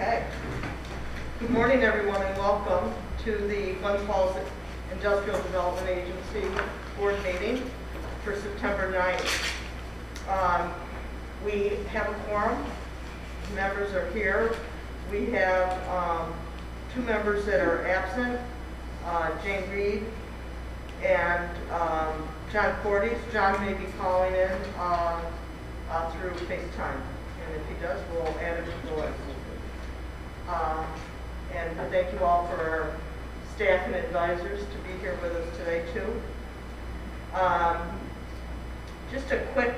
Okay. Good morning, everyone, and welcome to the Glens Industrial Development Agency board meeting for September 9th. We have a quorum. Members are here. We have two members that are absent, Jane Reed and John Cordes. John may be calling in through FaceTime, and if he does, we'll add him to the list. And thank you all for our staff and advisors to be here with us today too. Just a quick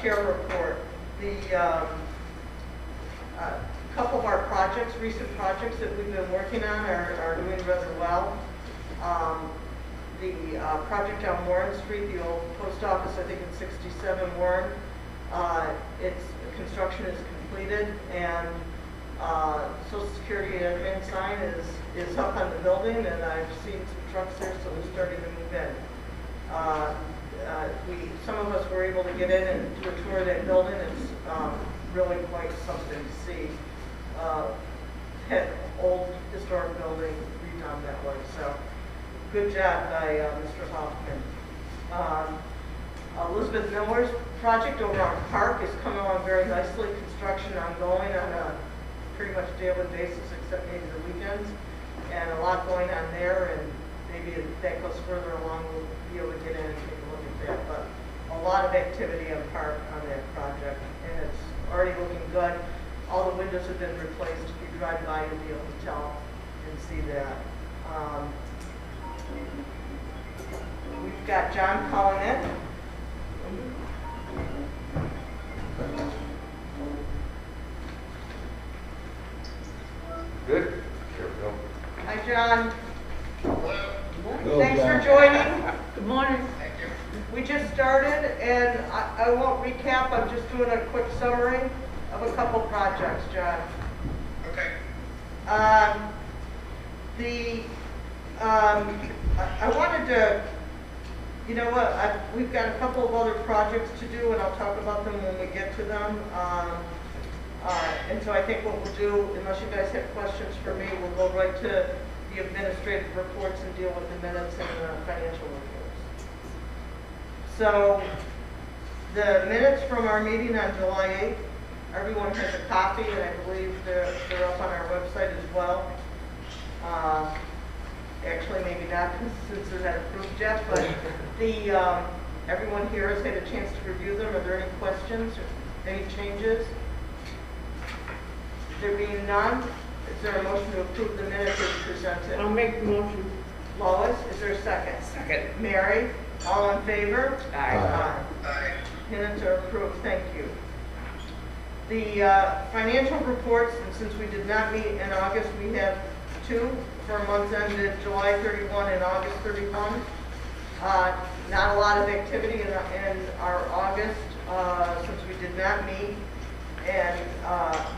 chair report. The couple of our projects, recent projects that we've been working on are doing rather well. The project on Warren Street, the old post office, I think it's 67 Warren, its construction is completed, and Social Security admin sign is up on the building, and I've seen some trucks there, so we're starting to move in. Some of us were able to get in and do a tour of that building. It's really quite something to see. Had old historic building redone that way, so good job by Mr. Hoffman. Elizabeth Miller's project over on Park is coming along very nicely. Construction ongoing on a pretty much daily basis, except maybe the weekends, and a lot going on there, and maybe if that goes further along, we'll be able to get in and take a look at that. But a lot of activity on Park on that project, and it's already looking good. All the windows have been replaced. If you drive by, you'll be able to tell and see that. We've got John calling in. Good. Here we go. Hi, John. Hello, Thanks John. for joining. Good morning. Thank you. We just started, and I won't recap. I'm just doing a quick summary of a couple projects, John. Okay. I wanted to, you know what, we've got a couple of other projects to do, and I'll talk about them when we get to them. And so I think what we'll do, unless you guys have questions for me, we'll go right to the administrative reports and deal with the minutes and the financial reports. So the minutes from our meeting on July 8th, everyone has a copy, and I believe they're up on our website as well. Actually, maybe not, since they're not approved yet, but everyone here has had a chance to review them. Are there any questions or any changes? There being none, is there a motion to approve the minutes as presented? I'll make the motion. Lois, is there a second? Second. Mary, all in favor? Aye. Aye. Minutes are approved, thank you. The financial reports, and since we did not meet in August, we have two for months ended July 31 and August 31. Not a lot of activity in our August, since we did not meet. And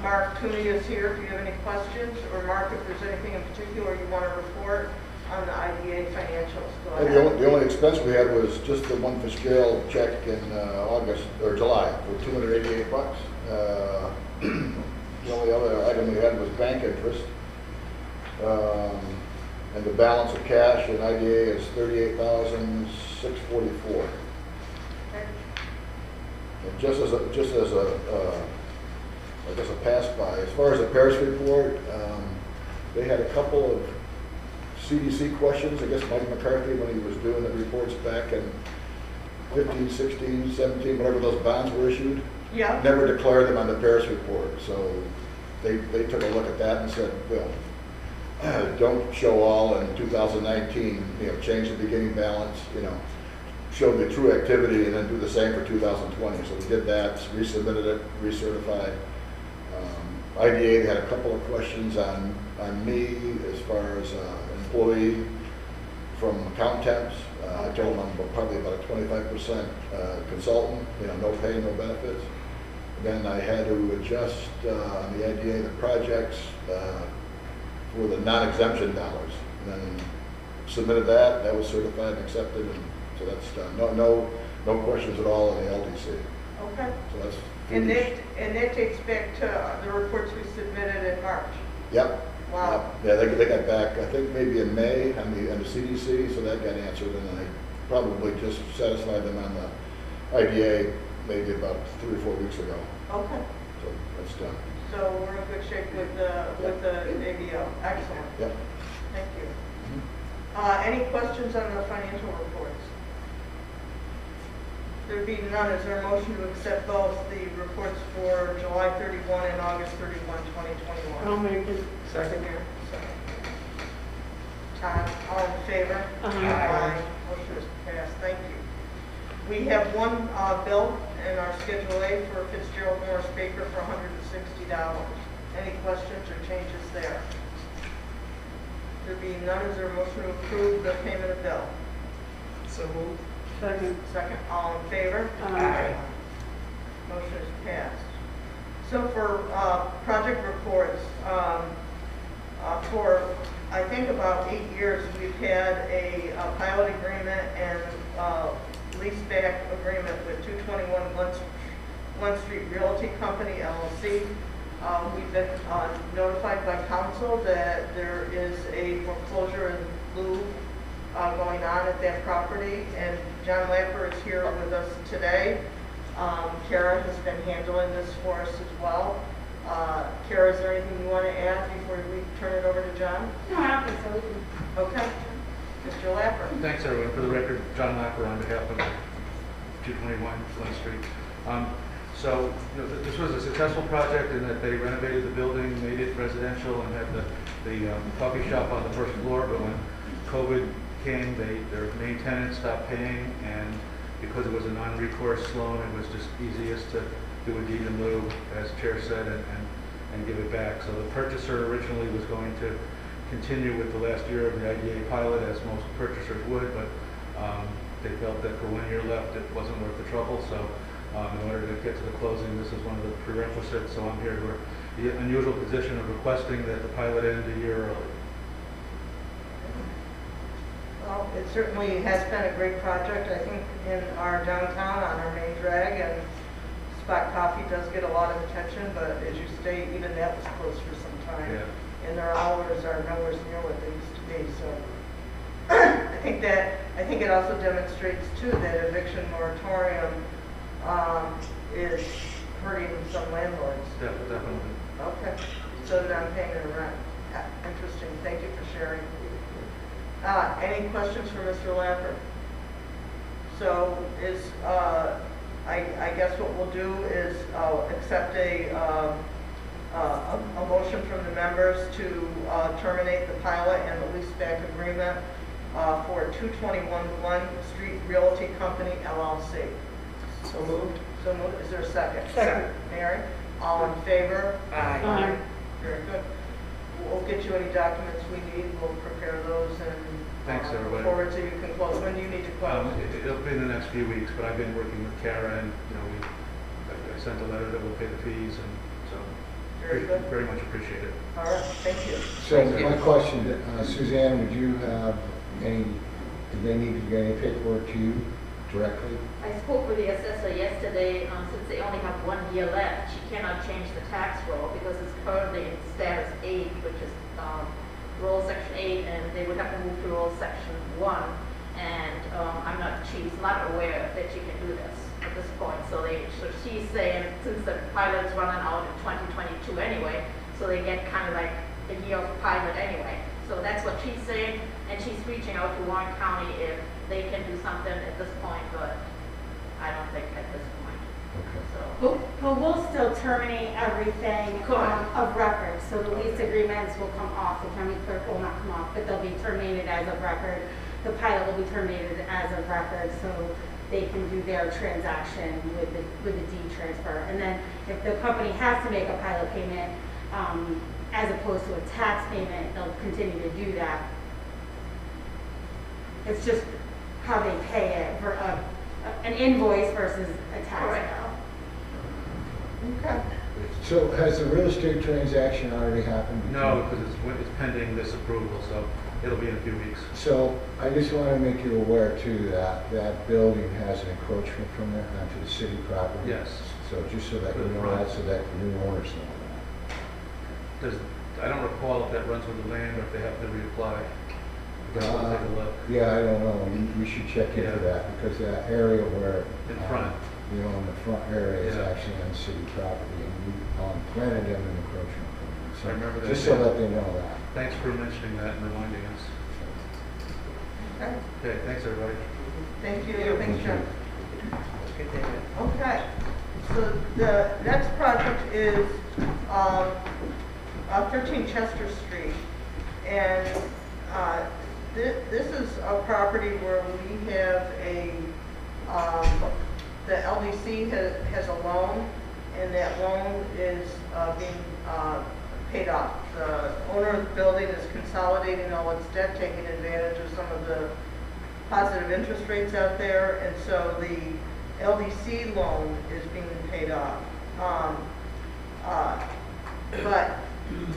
Mark Tooney is here if you have any questions, or Mark, if there's anything in particular you want to report on the IDA financials. Go ahead. The only expense we had was just the one Fitzgerald check in August or July for $288. The only other item we had was bank interest, and the balance of cash in IDA is $38,644. Okay. And just as I guess a pass by, as far as the Paris report, they had a couple of CDC questions. I guess Mike McCarthy, when he was doing the reports back in 15, 16, 17, whenever those bonds were issued, Yeah. never declared them on the Paris report. So they took a look at that and said, well, don't show all in 2019, change the beginning balance, show the true activity, and then do the same for 2020. So we did that, resubmitted it, recertified. IDA, they had a couple of questions on me as far as employee from account temps. I told them I'm probably about a 25% consultant, no pay, no benefits. Then I had to adjust on the IDA the projects for the non-exemption dollars. And then submitted that was certified and accepted, and so that's done. No questions at all on the LDC. Okay. So that's. And that dates back to the reports we submitted in March. Yep. Wow. Yep. Yeah, they got back, I think maybe in May on the CDC, so that got answered, and I probably just satisfied them on the IDA maybe about 3 or 4 weeks ago. Okay. So that's done. So we're in good shape with the ABO. Excellent. Yep. Thank you. Any questions on the financial reports? There being none, is there a motion to accept both the reports for July 31 and August 31, 2021? I'll make it. Second here. Todd, all in favor? Aye. Motion is passed. Thank you. We have one bill in our Schedule A for Fitzgerald Morris Baker for $160. Any questions or changes there? There being none, is there a motion to approve the payment of bill? So moved. Second. Second, all in favor? Aye. Motion is passed. So for project reports, for I think about 8 years, we've had a pilot agreement and leaseback agreement with 221 Glen Street Realty Company, LLC. We've been notified by council that there is a foreclosure in lieu going on at that property, and John Lapper is here with us today. Kara has been handling this for us as well. Kara, is there anything you want to add before we turn it over to John? No, I don't think so. We can- Okay. Mr. Lapper. Thanks, everyone. For the record, John Lapper on behalf of 221 Glen Street. So, this was a successful project in that they renovated the building, made it residential, and had the coffee shop on the first floor. But when COVID came, their main tenant stopped paying, and because it was a non-recourse loan, it was just easiest to do a deed in lieu, as Chair said, and give it back. So the purchaser originally was going to continue with the last year of the IDA pilot, as most purchasers would, but they felt that for 1 year left, it wasn't worth the trouble. So in order to get to the closing, this is one of the prerequisites. So I'm here for the unusual position of requesting that the pilot end a year early. Well, it certainly has been a great project, I think, in our downtown on our main drag, and Spot Coffee does get a lot of attention, but as you state, even that was closed for some time. Yeah. And their hours are nowhere near what they used to be, so. I think it also demonstrates too that eviction moratorium is hurting some landlords. Definitely. Okay, so non-payment of rent. Interesting, thank you for sharing. Any questions for Mr. Lapper? So I guess what we'll do is accept a motion from the members to terminate the pilot and the leaseback agreement for 221 Glen Street Realty Company, LLC. So moved. So moved. Is there a second? Second. Mary? All in favor? Aye. Very good. We'll get you any documents we need. We'll prepare those and Thanks, everybody. forward so you can close. When do you need to close? It'll be in the next few weeks, but I've been working with Kara, and I sent a letter that will pay the fees, and so Very good. very much appreciate it. All right, thank you. So my question, Suzanne, would you have any, do they need to get any paperwork to you directly? I spoke with the assessor yesterday, since they only have 1 year left, she cannot change the tax roll because it's currently in status 8, which is roll section 8, and they would have to move to roll section 1. And she's not aware that she can do this at this point. So she's saying, since the pilot's running out in 2022 anyway, so they get kind of like a year of pilot anyway. So that's what she's saying, and she's reaching out to Warren County if they can do something at this point, but I don't think at this point. Okay. So, But we'll still terminate everything Correct. of record. So the lease agreements will come off, the county clerk will not come off, but they'll be terminated as of record. The pilot will be terminated as of record, so they can do their transaction with the deed transfer. And then if the company has to make a pilot payment, as opposed to a tax payment, they'll continue to do that. It's just how they pay it for an invoice versus a tax Correct. bill. Okay. So has the real estate transaction already happened? No, because it's pending this approval, so it'll be in a few weeks. So I just want to make you aware too that that building has an encroachment from there onto the city property. Yes. So just so that you know that, so that the new owners know I don't recall if that runs with the land or if they have to reapply. But I'll take a look. that. Yeah, I don't know. We should check into Yeah. that because that area where. In front. You know, in the front area is Yeah. actually on city property and we planted them an encroachment from there. So I remember that, just so yeah. that they know that. Thanks for mentioning that and reminding us. Okay, Okay, thanks, everybody. thank you. Thanks, Jim. Good, David. Okay, so the next project is 13 Chester Street. And this is a property where we have the LDC has a loan, and that loan is being paid off. The owner of the building is consolidating all its debt, taking advantage of some of the positive interest rates out there, and so the LDC loan is being paid off. But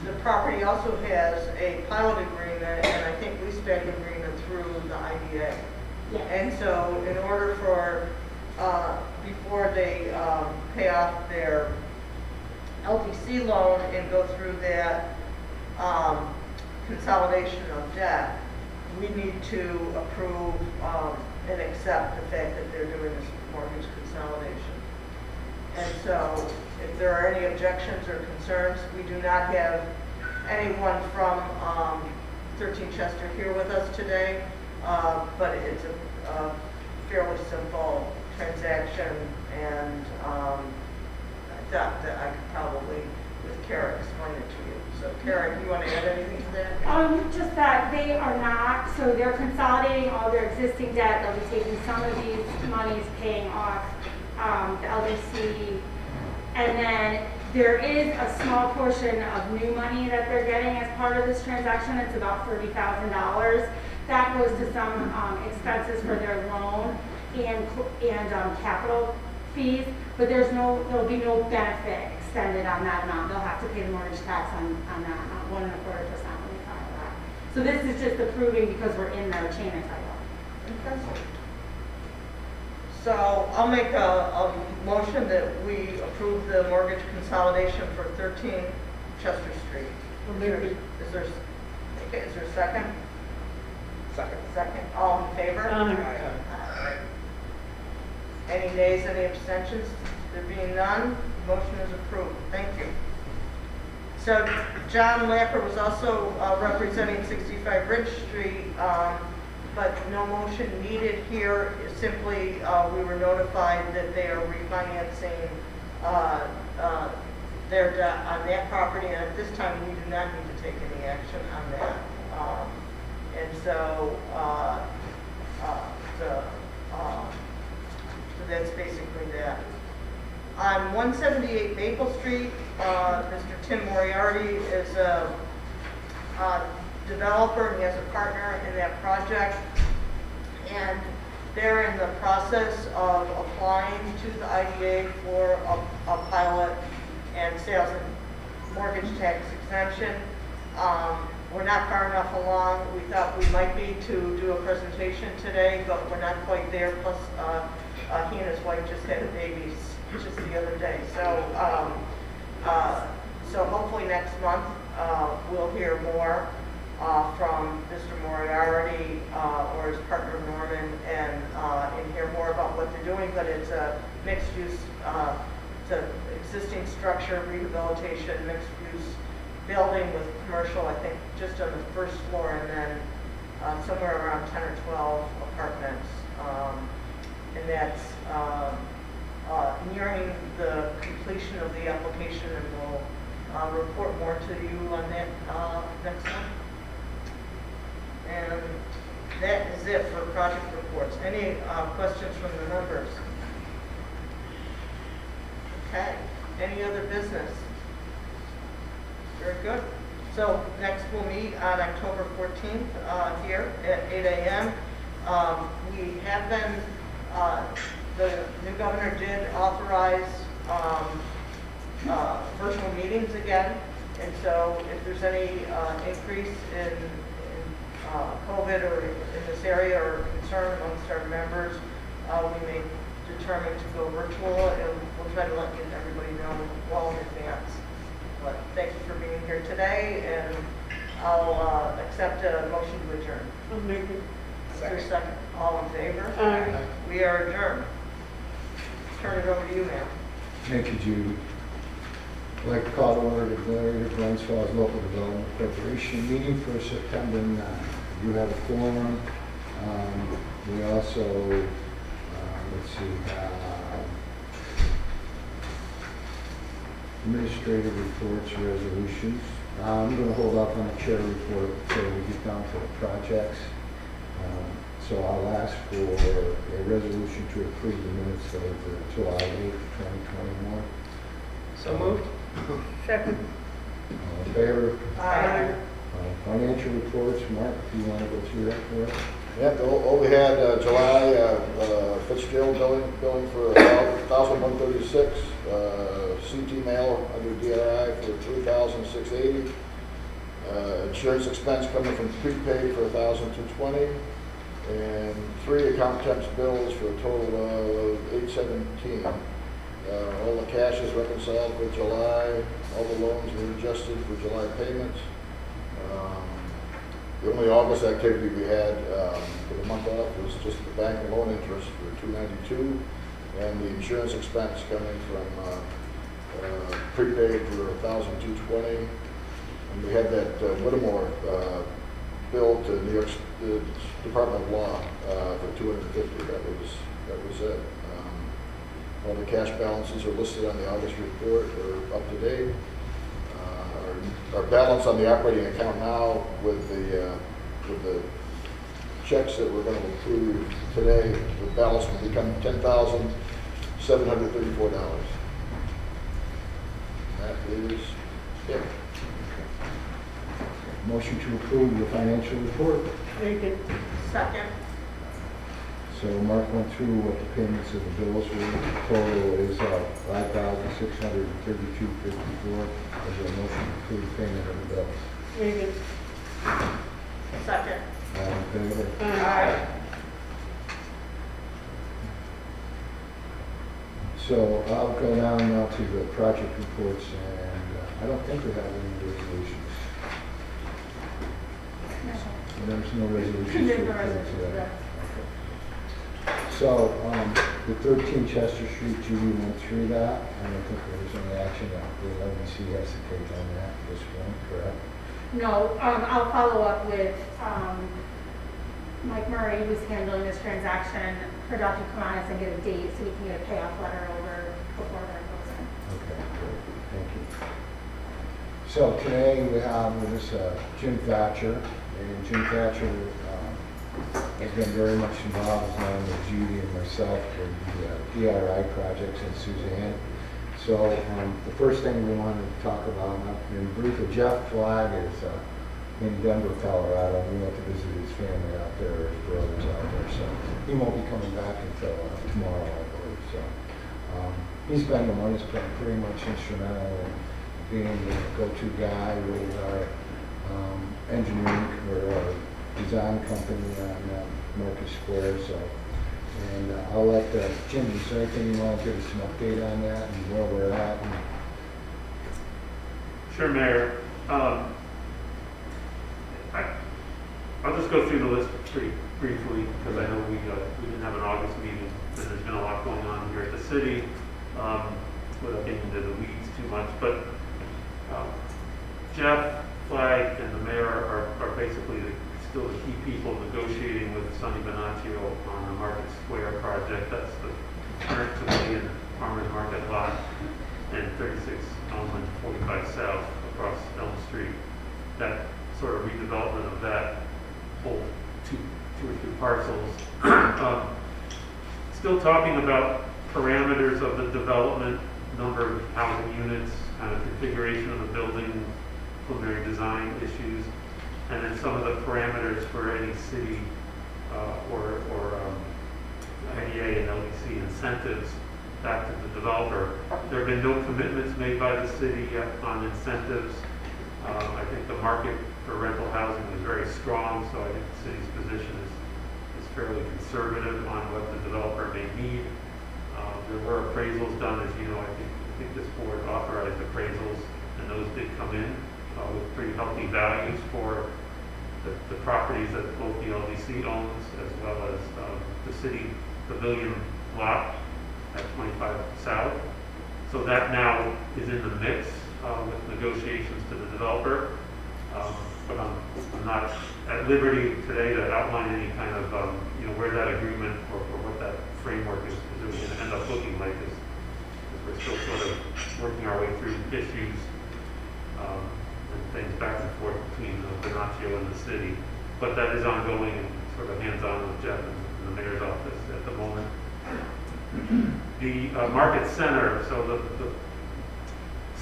the property also has a pilot agreement and I think leaseback agreement through the IDA. Yes. And so in order for, before they pay off their LDC loan and go through that consolidation of debt, we need to approve and accept the fact that they're doing this mortgage consolidation. And so if there are any objections or concerns, we do not have anyone from 13 Chester here with us today, but it's a fairly simple transaction, and I thought that I could probably, with Kara, explain it to you. So Kara, do you want to add anything to that? Just that they are not, so they're consolidating all their existing debt, they'll be taking some of these monies, paying off the LDC, and then there is a small portion of new money that they're getting as part of this transaction. It's about $30,000. That goes to some expenses for their loan and capital fees, but there'll be no benefit extended on that amount. They'll have to pay the mortgage tax on that amount, 1.25% when they file that. So this is just approving because we're in their chain of title. Okay. So I'll make a motion that we approve the mortgage consolidation for 13 Chester Street. Is there a second? Second. Second. All in favor? Aye. Any nays, any abstentions? There being none, motion is approved. Thank you. So John Lapper was also representing 65 Ridge Street, but no motion needed here. Simply, we were notified that they are refinancing their debt on that property, and at this time, we do not need to take any action on that. And so, so that's basically that. On 178 Maple Street, Mr. Tim Moriarty is a developer, and he has a partner in that project. And they're in the process of applying to the IDA for a pilot and sales and mortgage tax exemption. We're not far enough along. We thought we might be to do a presentation today, but we're not quite there. Plus, he and his wife just had a baby just the other day. So, so hopefully next month we'll hear more from Mr. Moriarty or his partner Norman, and hear more about what they're doing. But it's a mixed use, it's an existing structure, rehabilitation, mixed use building with commercial, I think, just on the first floor, and then somewhere around 10 or 12 apartments. And that's nearing the completion of the application, and we'll report more to you on that next month. And that is it for project reports. Any questions from the members? Okay. Any other business? Very good. So next we'll meet on October 14th here at 8 a.m. We have been, the new governor did authorize virtual meetings again. And so if there's any increase in COVID or in this area or concern amongst our members, we may determine to go virtual, and we'll try to let everybody know well in advance. But thank you for being here today, and I'll accept a motion to adjourn. I'll make it. Is there a second? All in favor? Aye. We are adjourned. Turn it over to you, ma'am. Thank you, Judy. I'd like to call to order the Glens Falls Local Development Corporation meeting for September 9. You have a quorum. We also, let's see, administrative reports, resolutions. I'm going to hold off on the chair report until we get down to the projects. So I'll ask for a resolution to approve the minutes of July 8, 2021. So moved. Second. All in favor? Aye. Financial reports, Mark, do you want to go through that for us? Yep, we had July Fitzgerald billing for $1,136, CT mail under DRI for $3,680, insurance expense coming from prepaid for $1,220, and 3 account temps bills for a total of $817. All the cash is reconciled for July, all the loans were adjusted for July payments. The only August activity we had for the month off was just the bank and loan interest for $292, and the insurance expense coming from prepaid for $1,220, and we had that Whittemore bill to New York Department of Law for $250. That was it. All the cash balances are listed on the August report. They're up to date. Our balance on the operating account now with the checks that we're going to approve today, the balance will become $10,734. That is it. Motion to approve the financial report. Make it. Second. So Mark went through what the payments of the bills were. Total is $5,632.54. Is there a motion to approve payment of the bills? Make it. Second. All in favor? Aye. So I'll go down now to the project reports, and I don't think we have any resolutions. There's no resolutions. There's to no approve resolutions, today. yeah. So, the 13 Chester Street, Judy went through that. I don't think there was any action that the LDC has to take on that at this point, correct? No, I'll follow up with, Mike Murray, who's handling this transaction, for Dr. Kamanis, and get a date so we can get a payoff letter over before that goes in. Okay, good. Thank you. So today we have with us Jim Thatcher, and Jim Thatcher has been very much involved along with Judy and myself with the DRI projects and Suzanne. So the first thing we wanted to talk about, in brief, Jeff Flagg is in Denver, Colorado. We went to visit his family out there, his brothers out there. So he won't be coming back until tomorrow, I believe. So he's been the one who's been pretty much instrumental in being the go-to guy with our engineering or our design company on Marcus Square. So, and I'll let Jim, is there anything you want to give us an update on that and where we're at? Sure, Mayor. I'll just go through the list pretty briefly because I know we didn't have an August meeting, and there's been a lot going on here at the city without getting into the weeds too much. But Jeff Flagg and the mayor are basically still the key people negotiating with Sonny Bonaccio on the Market Square project. That's the current civilian farmers market lot and 36 Elm and 45 South across Elm Street. That sort of redevelopment of that whole two or three parcels. Still talking about parameters of the development, number of housing units, kind of configuration of the building, preliminary design issues, and then some of the parameters for any city or IDA and LDC incentives back to the developer. There have been no commitments made by the city yet on incentives. I think the market for rental housing is very strong, so I think the city's position is fairly conservative on what the developer may need. There were appraisals done, as you know, I think this board authorized appraisals, and those did come in with pretty healthy values for the properties that both the LDC owns, as well as the city pavilion lot at 25 South. So that now is in the mix with negotiations to the developer. But I'm not at liberty today to outline any kind of, where that agreement or what that framework is really going to end up looking like, as we're still sort of working our way through issues and things back and forth between Venatio and the city. But that is ongoing and sort of hands-on with Jeff and the mayor's office at the moment. The market center, so the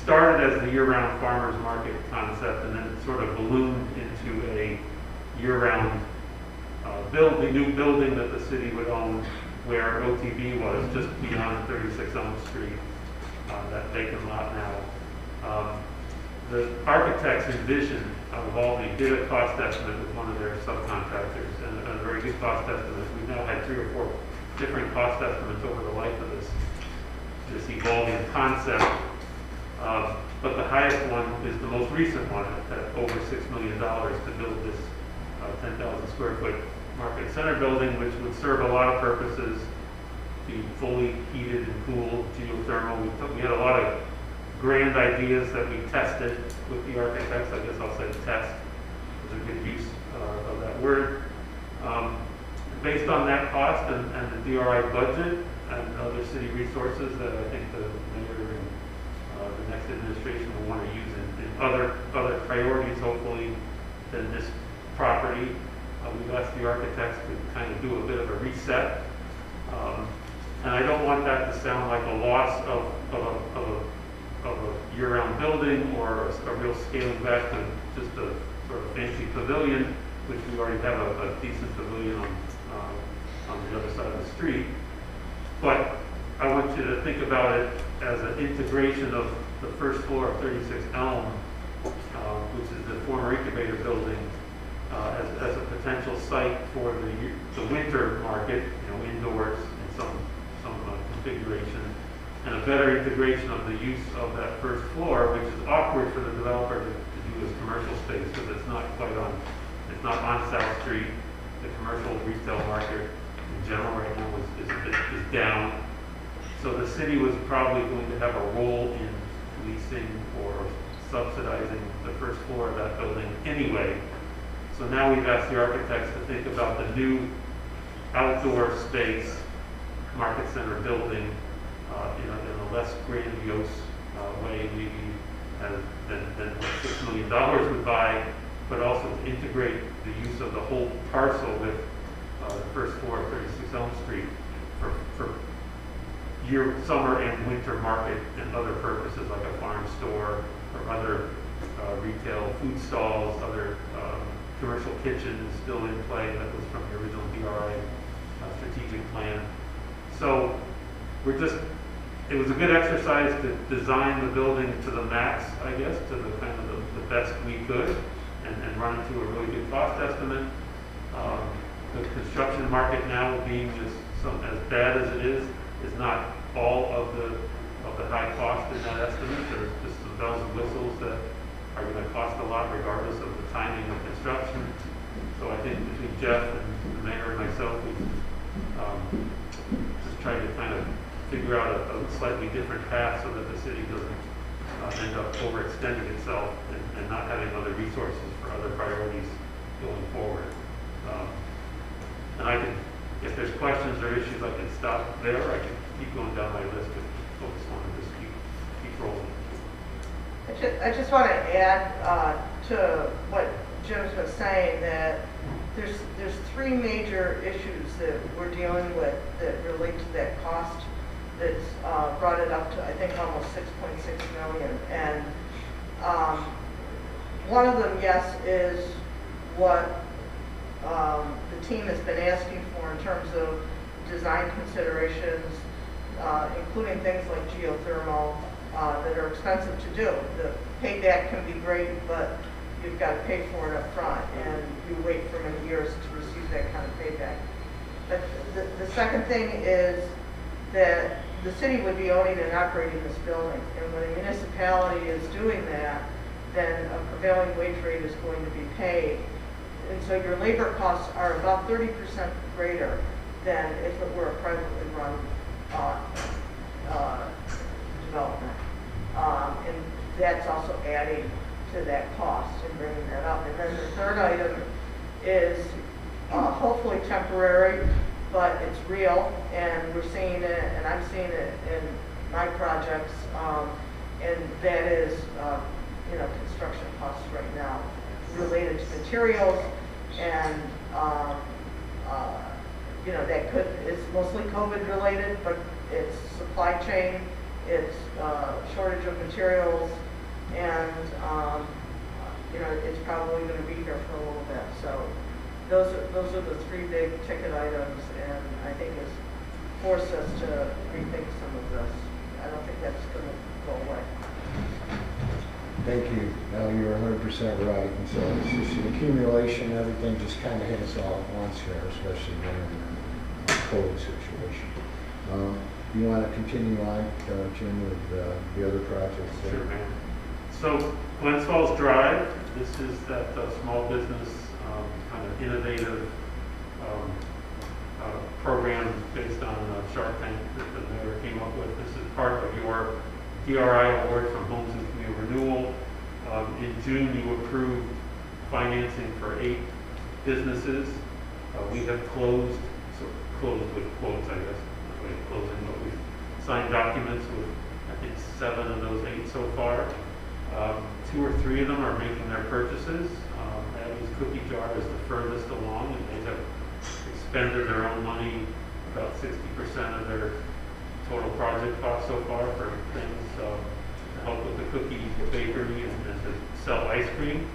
started as the year-round farmers market concept, and then sort of ballooned into a year-round the new building that the city would own, where OTB was, just beyond 36 Elm Street, that vacant lot now. The architects envisioned did a cost estimate with one of their subcontractors, and a very good cost estimate. We've now had 3 or 4 different cost estimates over the life of this evolving concept. But the highest one is the most recent one at over $6 million to build this 10,000 square foot market center building, which would serve a lot of purposes, be fully heated and cooled, geothermal. We had a lot of grand ideas that we tested with the architects. I guess I'll say test is a good use of that word. Based on that cost and the DRI budget and other city resources that I think the mayor and the next administration will want to use in other priorities, hopefully, than this property. We've asked the architects to kind of do a bit of a reset. And I don't want that to sound like a loss of a year-round building or a real scaling back to just a sort of fancy pavilion, which we already have a decent pavilion on the other side of the street. But I want you to think about it as an integration of the first floor of 36 Elm, which is the former incubator building, as a potential site for the winter market, indoors in some configuration, and a better integration of the use of that first floor, which is awkward for the developer to do as commercial space because it's not on South Street. The commercial retail market in general right now is down. So the city was probably going to have a role in leasing or subsidizing the first floor of that building anyway. So now we've asked the architects to think about the new outdoor space market center building in a less grandiose way, maybe than what $6 million would buy, but also to integrate the use of the whole parcel with the first floor of 36 Elm Street for summer and winter market and other purposes like a farm store or other retail food stalls, other commercial kitchen is still in play. That was from the original DRI strategic plan. So it was a good exercise to design the building to the max, I guess, to the kind of the best we could, and run it to a really good cost estimate. The construction market now being as bad as it is not all of the high cost in that estimate. There's just some bells and whistles that are going to cost a lot regardless of the timing of construction. So I think between Jeff and the mayor and myself, we've just tried to kind of figure out a slightly different path so that the city doesn't end up overextending itself and not having other resources for other priorities going forward. And if there's questions or issues, I can stop there. I can keep going down my list and focus on and just keep rolling. I just want to add to what Jim's been saying, that there's 3 major issues that we're dealing with that relate to that cost that's brought it up to, I think, almost $6.6 million. And one of them, yes, is what the team has been asking for in terms of design considerations, including things like geothermal, that are expensive to do. The payback can be great, but you've got to pay for it up front, and you wait for many years to receive that kind of payback. But the second thing is that the city would be owning and operating this building, and when a municipality is doing that, then a prevailing wage rate is going to be paid. And so your labor costs are about 30% greater than if it were a privately run development. And that's also adding to that cost and bringing that up. And then the third item is hopefully temporary, but it's real, and we're seeing it, and I'm seeing it in my projects, and that is, construction costs right now related to materials, and, it's mostly COVID related, but it's supply chain, it's shortage of materials, and, it's probably going to be here for a little bit. So those are the three big ticket items, and I think it's forced us to rethink some of this. I don't think that's going to go away. Thank you. No, you're 100% right. And so it's just an accumulation, everything just kind of hit us all at once here, especially during the COVID situation. You want to continue on, Jim, with the other projects? Sure, man. So Glens Falls Drive, this is that small business kind of innovative program based on Shark Tank that the mayor came up with. This is part of your DRI award from Homes and Community Renewal. In June, you approved financing for 8 businesses. We have closed with quotes, I guess, not really closing, but we've signed documents with, I think, 7 of those 8 so far. 2 or 3 of them are making their purchases. Abby's Cookie Jar is the furthest along, and they have expended their own money, about 60% of their total project cost so far for things to help with the cookie bakery and to sell ice cream.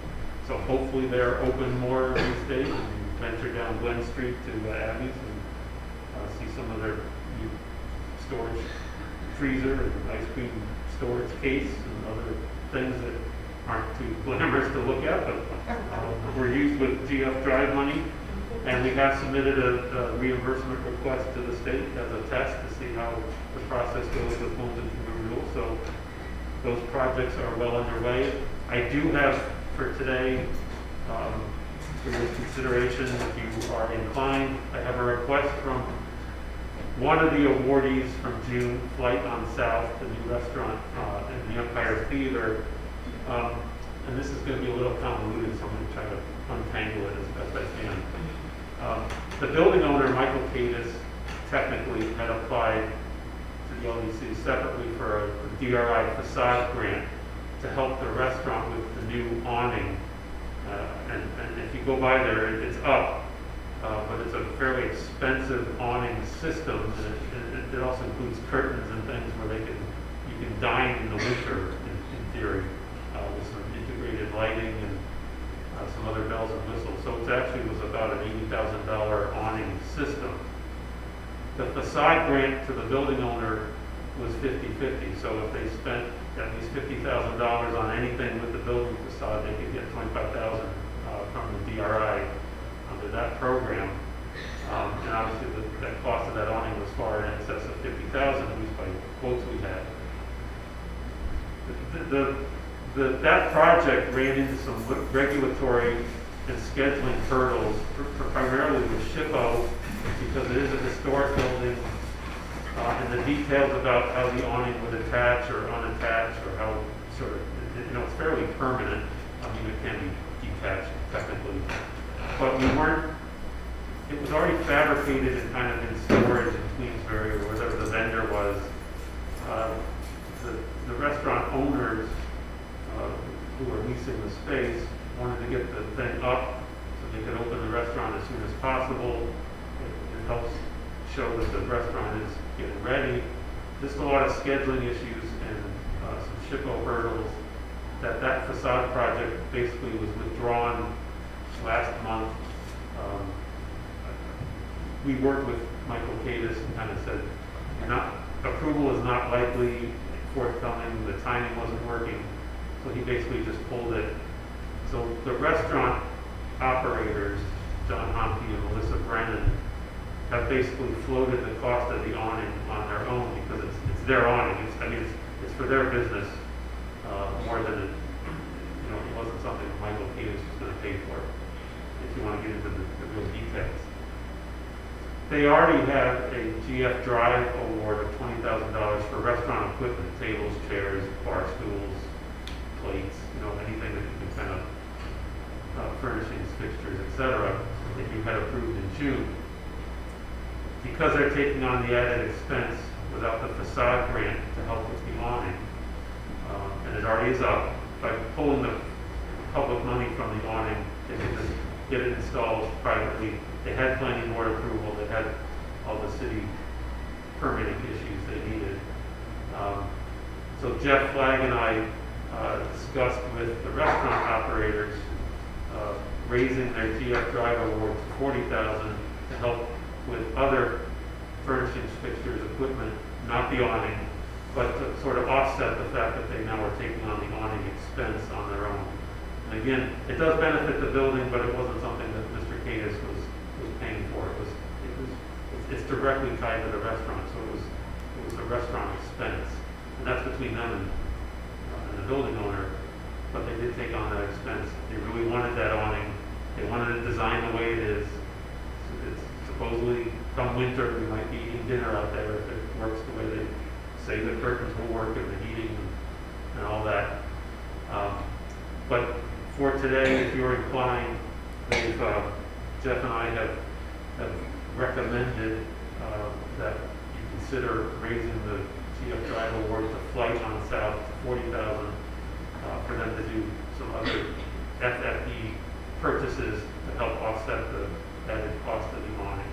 So hopefully they're open more these days, and you venture down Glen Street to Abby's and see some of their new storage freezer and ice cream storage case and other things that aren't too glamorous to look at, but were used with GF Drive money. And we have submitted a reimbursement request to the state as a test to see how the process goes with homes and community renewal. So those projects are well underway. I do have for today, for your consideration, if you are inclined, I have a request from one of the awardees from June, Flight on South, the new restaurant in the Empire Theater. And this is going to be a little convoluted, so I'm going to try to untangle it as best I can. The building owner, Michael Cadis, technically had applied to the LDC separately for a DRI facade grant to help the restaurant with the new awning. And if you go by there, it's up, but it's a fairly expensive awning system. And it also includes curtains and things where you can dine in the winter, in theory, with some integrated lighting and some other bells and whistles. So it actually was about an $80,000 awning system. The facade grant to the building owner was 50-50. So if they spent at least $50,000 on anything with the building facade, they could get $25,000 from the DRI under that program. And obviously the cost of that awning was far in excess of $50,000, at least by quotes we had. That project ran into some regulatory and scheduling hurdles, primarily with SHPO, because it is a historic building, and the details about how the awning would attach or unattach, or how sort of, it's fairly permanent. I mean, it can be detached technically, but it was already fabricated and kind of in storage in Queensbury or whatever the vendor was. The restaurant owners who were leasing the space wanted to get the thing up so they could open the restaurant as soon as possible. It helps show that the restaurant is getting ready. Just a lot of scheduling issues and some SHPO hurdles. That facade project basically was withdrawn last month. We worked with Michael Cadis and kind of said, approval is not likely forthcoming, the timing wasn't working, so he basically just pulled it. So the restaurant operators, John Homke and Melissa Brennan, have basically floated the cost of the awning on their own because it's their awning. It's for their business more than it wasn't something Michael Peters was going to pay for. If you want to get into the real details, they already have a GF Drive award of $20,000 for restaurant equipment, tables, chairs, bar stools, plates, anything that you can kind of furnishings, fixtures, etc. that you had approved in June. Because they're taking on the added expense without the facade grant to help with the awning, and it already is up, by pulling the public money from the awning, they can just get it installed privately. They had planning board approval, they had all the city permitting issues they needed. So Jeff Flagg and I discussed with the restaurant operators raising their GF Drive award to $40,000 to help with other furnishings, fixtures, equipment, not the awning, but to sort of offset the fact that they now are taking on the awning expense on their own. And again, it does benefit the building, but it wasn't something that Mr. Cadis was paying for. It's directly tied to the restaurant, so it was a restaurant expense, and that's between them and the building owner. But they did take on that expense. They really wanted that awning. They wanted it designed the way it is. It's supposedly come winter we might be eating dinner out there if it works the way they say the curtains will work and the heating and all that. But for today, if you're inclined, Jeff and I have recommended that you consider raising the GF Drive award to Flight on South to $40,000 for them to do some other FFE purchases to help offset the added cost of the awning.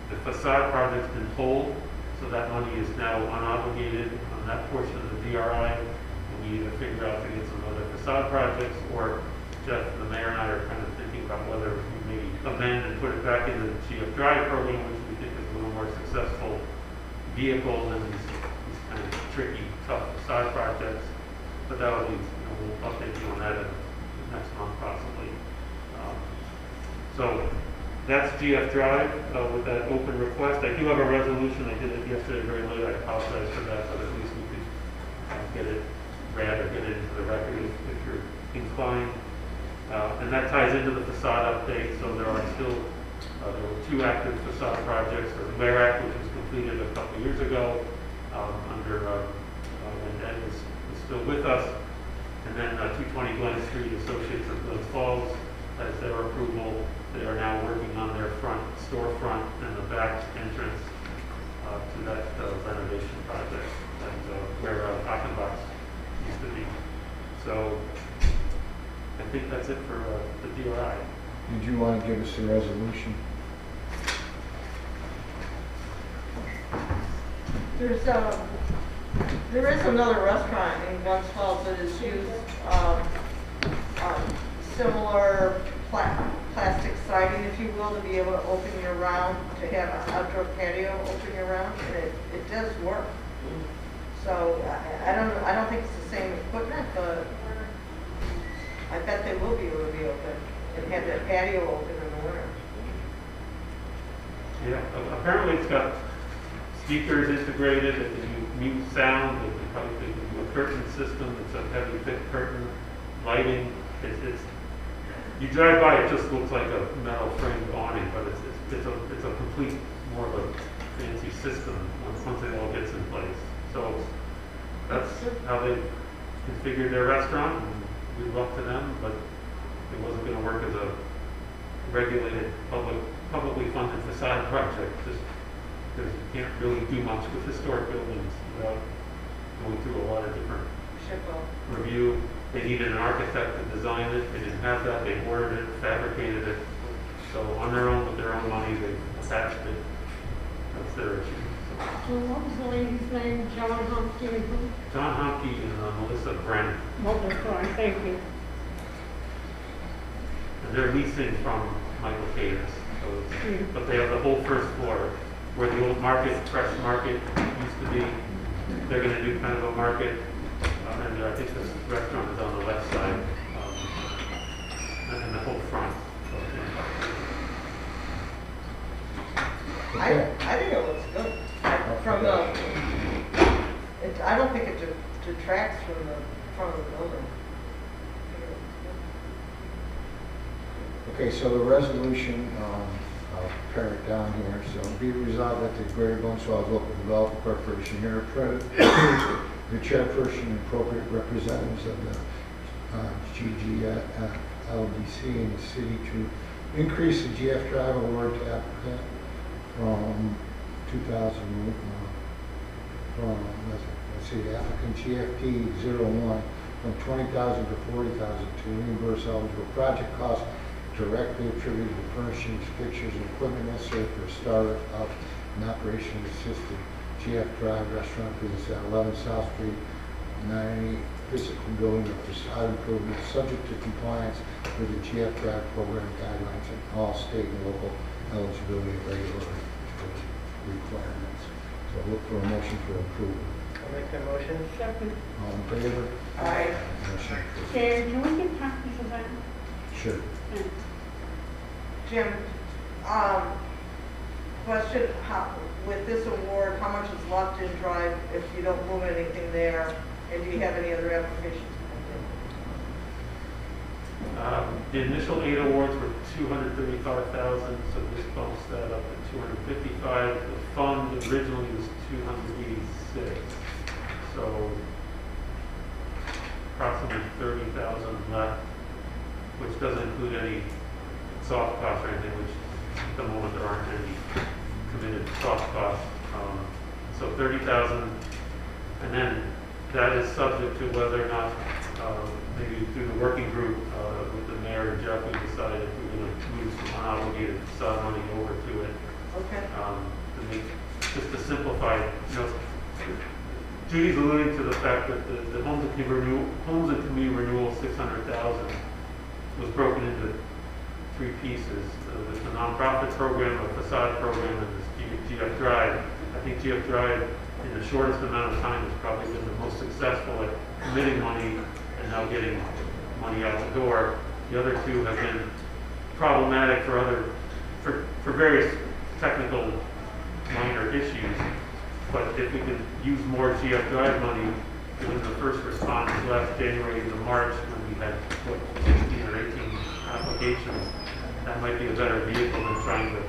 The facade project's been pulled, so that money is now unobligated on that portion of the DRI. We either figure out to get some other facade projects, or Jeff, the mayor, and I are kind of thinking about whether we may amend and put it back into the GF Drive program, which we think is a little more successful vehicle than these kind of tricky, tough facade projects. But that will be, we'll update you on that next month possibly. So that's GF Drive with that open request. I do have a resolution. I did it yesterday very late. I apologize for that, but at least we could get it read or get it into the record if you're inclined. And that ties into the facade update. So there are still there were 2 active facade projects. The Ware Act, which was completed a couple of years ago under when Ed was still with us, and then 220 Glens Street, Associates of Glens Falls, as their approval. They are now working on their front storefront and the back entrance to that renovation project, and where Achenbach's used to be. So I think that's it for the DRI. Did you want to give us the resolution? There is another restaurant in Glens Falls that is used similar plastic siding, if you will, to be able to open year round, to have an outdoor patio open year round, and it does work. So I don't think it's the same equipment, but I bet they will be able to be open and have that patio open in the winter. Yeah, apparently it's got speakers integrated, it can do mute sound, it can probably do a curtain system, it's a heavy thick curtain, lighting. You drive by, it just looks like a metal framed awning, but it's a complete, more of a fancy system once it all gets in place. So that's how they configured their restaurant, and good luck to them, but it wasn't going to work as a regulated, publicly funded facade project, just because you can't really do much with historic buildings without going through a lot of different review. They needed an architect to design it. They didn't have that. They ordered it, fabricated it. So on their own, with their own money, they attached it. That's their issue. So what was the lady's name? John Humke and who? John Homke and Melissa Brennan. Oh, that's fine, thank you. And they're leasing from Michael Cadis. So but they have the whole first floor where the old market, fresh market used to be. They're gonna do kind of a market, and I think the restaurant is on the left side, and the whole front. Okay. I think it looks good. From the, I don't think it detracts from the front of the building. Okay, so the resolution, I'll pare it down here. So be it resolved that the Greater Glens Local Development Corporation here the chairperson and appropriate representatives of the IDA-LDC in the city to increase the GF Drive award to applicant from 2000, let's see, applicant GFT 01 from 20,000 to 40,000 to reimburse eligible project costs directly attributed to furnishings, fixtures, and equipment necessary for start up and operation of assisted GF Drive restaurant business at 11 South Street, 90 physical building of facade improvements, subject to compliance with the GF Drive program guidelines and all state and local eligibility and regulatory requirements. So look for a motion for approval. I'll make that motion. Second. All in favor? Aye. Motion approved. Chair, can we get copies of that? Sure. Thanks. Jim, question, with this award, how much is left in Drive if you don't move anything there? And do you have any other applications? The initial 8 awards were $235,000, so this bumps that up to $255,000. The fund originally was $286,000, so approximately $30,000 left, which doesn't include any soft costs or anything, which at the moment there aren't any committed soft costs. So $30,000, and then that is subject to whether or not, maybe through the working group with the mayor and Jeff, we decide if we're going to move some unobligated facade money over to it. Okay. Just to simplify, Judy's alluding to the fact that the homes and community renewal 600,000 was broken into 3 pieces. There's the nonprofit program, a facade program, and this GF Drive. I think GF Drive, in the shortest amount of time, has probably been the most successful at committing money and now getting money out the door. The other 2 have been problematic for various technical minor issues. But if we can use more GF Drive money, when the first responders left January into March, when we had 16 or 18 applications, that might be a better vehicle than trying to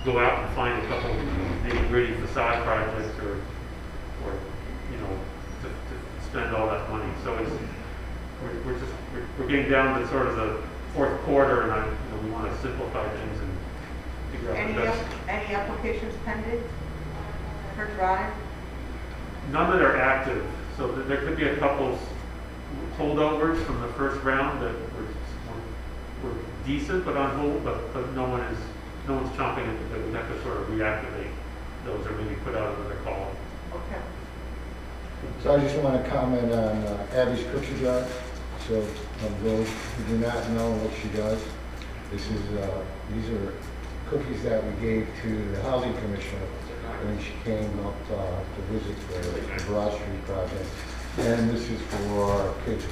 go out and find a couple nitty-gritty facade projects or to spend all that money. So we're getting down to sort of the 4th quarter, and we want to simplify things and figure out the best. Any applications pending for Drive? None that are active, so there could be a couple holdovers from the first round that were decent but on hold, but no one's chomping at that. We have to sort of reactivate those or maybe put out another call. Okay. So I just want to comment on Abby's cookie jar. So those who do not know what she does, these are cookies that we gave to the housing commissioner when she came up to visit the Broad Street project. And this is for our kids'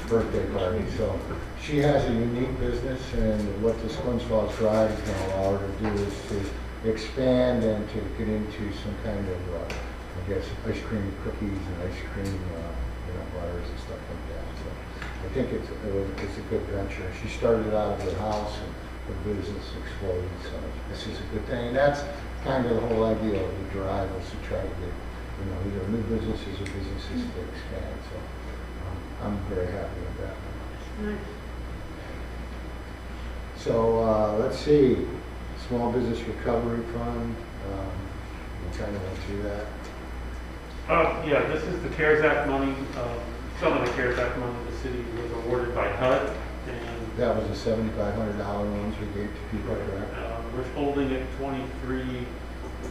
birthday party. So she has a unique business, and what this Glens Falls Drive is going to allow her to do is to expand and to get into some kind of, I guess, ice cream cookies and ice cream bars and stuff like that. So I think it's a good venture. She started out of her house, and the business exploded. So this is a good thing. And that's kind of the whole idea of the drive, was to try to get either new businesses or businesses to expand. So I'm very happy with that. Nice. So let's see, Small Business Recovery Fund. We kind of went through that. Yeah, this is the CARES Act money. Some of the CARES Act money the city was awarded by HUD, and That was the $7,500 ones we gave to people, correct? we're holding at 23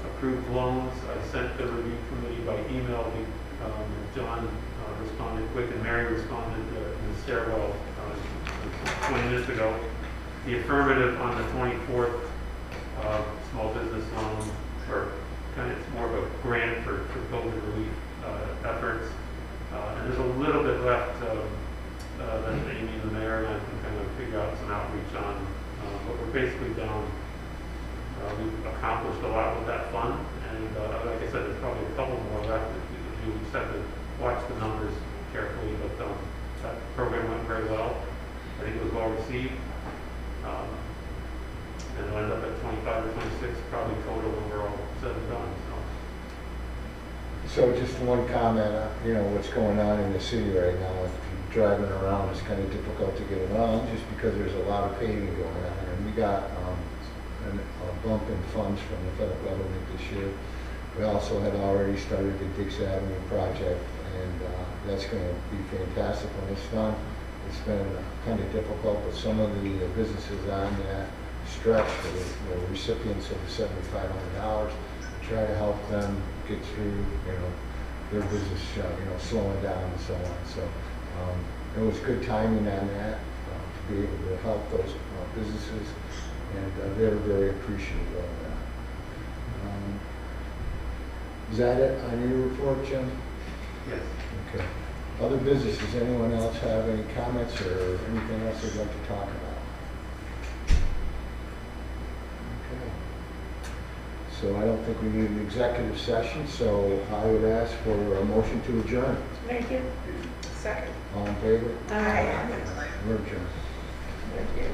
approved loans. I sent the review committee by email. John responded quick, and Mary responded in the stairwell 20 minutes ago. The affirmative on the 24th small business loan, or kind of, it's more of a grant for COVID relief efforts. And there's a little bit left that Amy and the mayor and I can kind of figure out some outreach on. But we're basically down. We've accomplished a lot with that fund, and like I said, there's probably a couple more left. You just have to watch the numbers carefully, but that program went very well. I think it was well received. And it'll end up at 25 or 26, probably total when we're all said and done, So just one comment, you know, what's going on in the city right now, if you're driving around, it's kind of difficult to get around just because there's a lot of paving going on. And we got a bump in funds from the federal government this year. We also had already started the Dix Avenue project, and that's going to be fantastic when it's done. It's been kind of difficult, but some of the businesses on that stretch, the recipients of the $7,500, try to help them get through, you know, their business, you know, slowing down and so on. So it was good timing on that to be able to help those businesses, and they were very appreciative of that. Is that it on your report, Jim? yes. Okay. Other businesses, anyone else have any comments or anything else they'd like to talk about? Okay. So I don't think we need an executive session, so I would ask for a motion to adjourn. Make it. Second. All in favor? Aye. We're adjourned. Thank you.